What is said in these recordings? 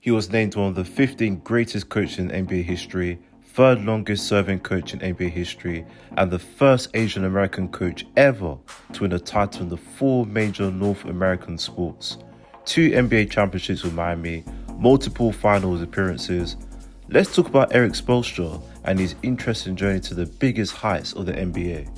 He was named one of the 15 greatest coaches in NBA history, third longest serving coach in NBA history, and the first Asian American coach ever to win a title in the 4 major North American sports. 2 NBA championships with Miami, multiple finals appearances. Let's talk about Erik Spoelstra and his interesting journey to the biggest heights of the NBA.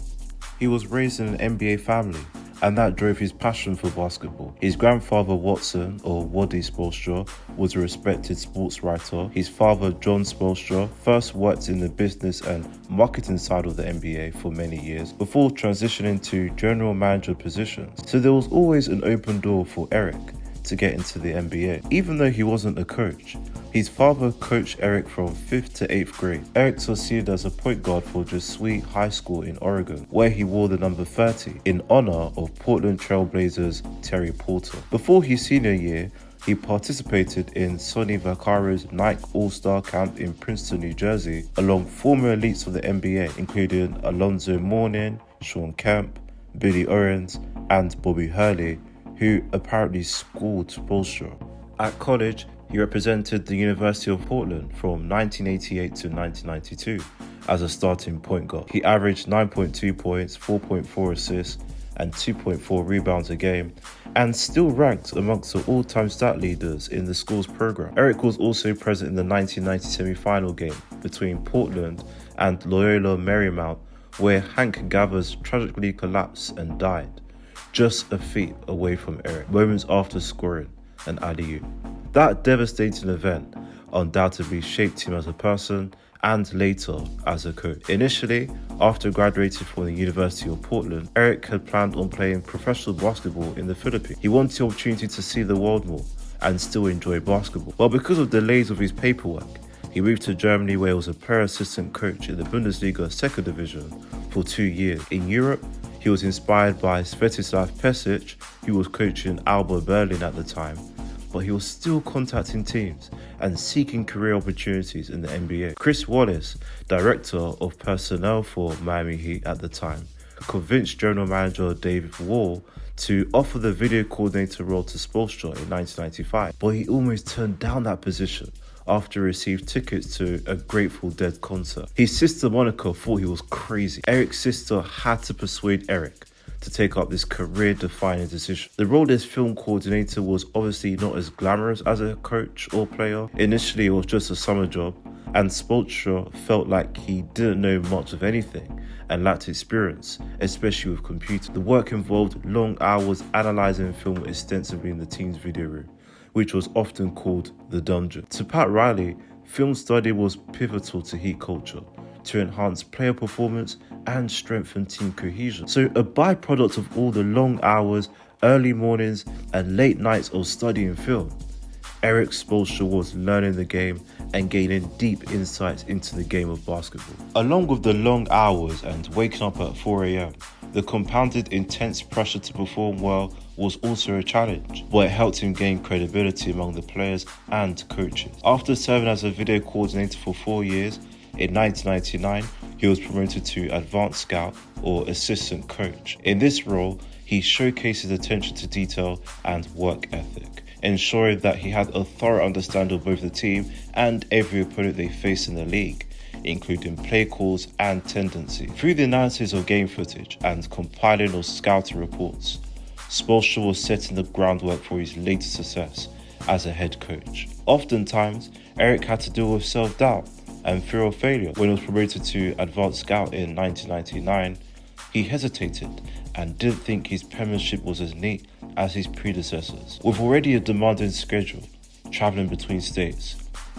He was raised in an NBA family, and that drove his passion for basketball. His grandfather Watson, or Waddy Spoelstra, was a respected sports writer. His father John Spoelstra first worked in the business and marketing side of the NBA for many years before transitioning to general manager positions. So there was always an open door for Erik to get into the NBA, even though he wasn't a coach. His father coached Erik from 5th to 8th grade. Erik succeeded as a point guard for Jesuit High School in Oregon, where he wore the number 30 in honor of Portland Trail Blazers Terry Porter. Before his senior year, he participated in Sonny Vaccaro's Nike All-Star Camp in Princeton, New Jersey, along former elites of the NBA, including Alonzo Mourning, Shawn Kemp, Billy Owens, and Bobby Hurley, who apparently schooled Spoelstra. At college, he represented the University of Portland from 1988 to 1992 as a starting point guard. He averaged 9.2 points, 4.4 assists, and 2.4 rebounds a game, and still ranked amongst the all-time stat leaders in the school's program. Erik was also present in the 1990 semi-final game between Portland and Loyola Marymount, where Hank Gathers tragically collapsed and died, just a feet away from Erik, moments after scoring an alley-oop. That devastating event undoubtedly shaped him as a person and later as a coach. Initially, after graduating from the University of Portland, Erik had planned on playing professional basketball in the Philippines. He wanted the opportunity to see the world more and still enjoy basketball. But because of delays of his paperwork, he moved to Germany, where he was a player assistant coach in the Bundesliga 2nd division for 2 years. In Europe, he was inspired by Svetislav Pesic, who was coaching Alba Berlin at the time, but he was still contacting teams and seeking career opportunities in the NBA. Chris Wallace, director of personnel for Miami Heat at the time, convinced general manager David Wall to offer the video coordinator role to Spoelstra in 1995, but he almost turned down that position after he received tickets to a Grateful Dead concert. His sister Monica thought he was crazy. Erik's sister had to persuade Erik to take up this career-defining decision. The role as film coordinator was obviously not as glamorous as a coach or player. Initially, it was just a summer job, and Spoelstra felt like he didn't know much of anything and lacked experience, especially with computers. The work involved long hours analysing film extensively in the team's video room, which was often called the dungeon. To Pat Riley, film study was pivotal to Heat culture, to enhance player performance and strengthen team cohesion. So a byproduct of all the long hours, early mornings, and late nights of studying film, Erik Spoelstra was learning the game and gaining deep insights into the game of basketball. Along with the long hours and waking up at 4 a.m, the compounded intense pressure to perform well was also a challenge, but it helped him gain credibility among the players and coaches. After serving as a video coordinator for 4 years, in 1999, he was promoted to advanced scout or assistant coach. In this role, he showcased his attention to detail and work ethic, ensuring that he had a thorough understanding of both the team and every opponent they faced in the league, including play calls and tendency. Through the analysis of game footage and compiling of scouting reports, Spoelstra was setting the groundwork for his later success as a head coach. Oftentimes, Erik had to deal with self-doubt and fear of failure. When he was promoted to advanced scout in 1999, he hesitated and didn't think his penmanship was as neat as his predecessors. With already a demanding schedule, traveling between states,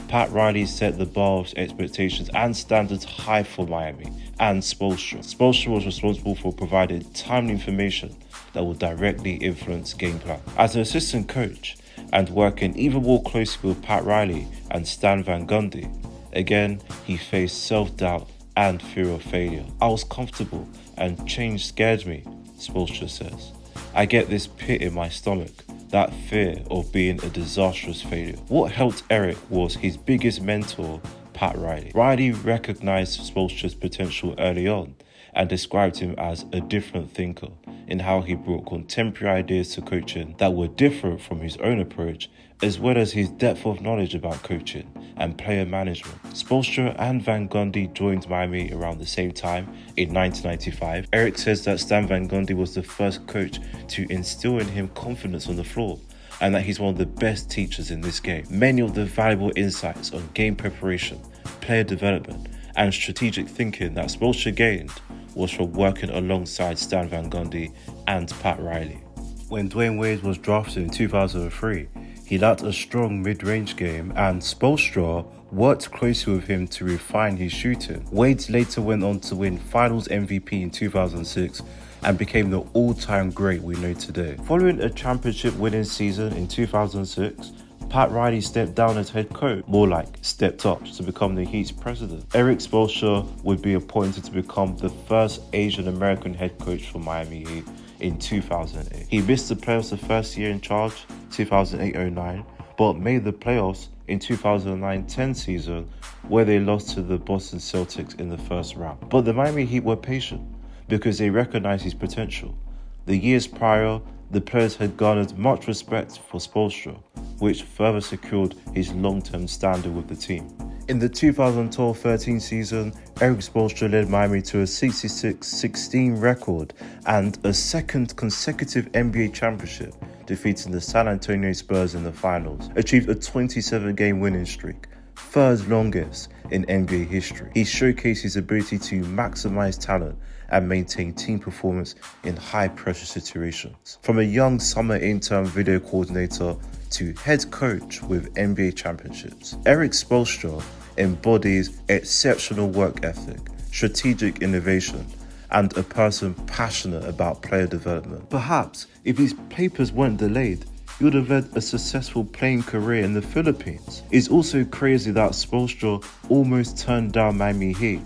Pat Riley set the bar of expectations and standards high for Miami and Spoelstra. Spoelstra was responsible for providing timely information that would directly influence game plan. As an assistant coach and working even more closely with Pat Riley and Stan Van Gundy, again, he faced self-doubt and fear of failure. I was comfortable and change scared me, Spoelstra says. I get this pit in my stomach, that fear of being a disastrous failure. What helped Erik was his biggest mentor, Pat Riley. Riley recognized Spoelstra's potential early on and described him as a different thinker in how he brought contemporary ideas to coaching that were different from his own approach as well as his depth of knowledge about coaching and player management. Spoelstra and Van Gundy joined Miami around the same time in 1995. Erik says that Stan Van Gundy was the first coach to instill in him confidence on the floor, and that he's one of the best teachers in this game. Many of the valuable insights on game preparation, player development, and strategic thinking that Spoelstra gained was from working alongside Stan Van Gundy and Pat Riley. When Dwayne Wade was drafted in 2003, he lacked a strong mid-range game, and Spoelstra worked closely with him to refine his shooting. Wade later went on to win Finals MVP in 2006 and became the all-time great we know today. Following a championship winning season in 2006, Pat Riley stepped down as head coach, more like stepped up to become the Heat's president. Erik Spoelstra would be appointed to become the first Asian American head coach for Miami Heat in 2008. He missed the playoffs the first year in charge, 2008-09, but made the playoffs in 2009-10 season, where they lost to the Boston Celtics in the first round. But the Miami Heat were patient because they recognized his potential. The years prior, the players had garnered much respect for Spoelstra, which further secured his long-term standing with the team. In the 2012-13 season, Erik Spoelstra led Miami to a 66-16 record and a second consecutive NBA championship, defeating the San Antonio Spurs in the finals, achieved a 27-game winning streak, third longest in NBA history. He showcased his ability to maximize talent and maintain team performance in high-pressure situations. From a young summer intern video coordinator to head coach with NBA championships, Erik Spoelstra embodies exceptional work ethic, strategic innovation, and a person passionate about player development. Perhaps if his papers weren't delayed, he would have led a successful playing career in the Philippines. It's also crazy that Spoelstra almost turned down Miami Heat,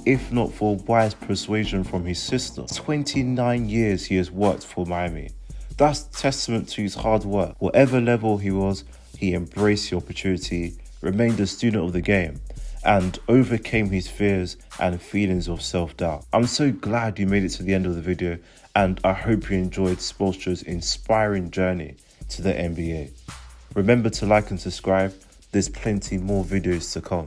if not for wise persuasion from his sister. 29 years he has worked for Miami. That's testament to his hard work. Whatever level he was, he embraced the opportunity, remained a student of the game, and overcame his fears and feelings of self-doubt. I'm so glad you made it to the end of the video, and I hope you enjoyed Spoelstra's inspiring journey to the NBA. Remember to like and subscribe. There's plenty more videos to come.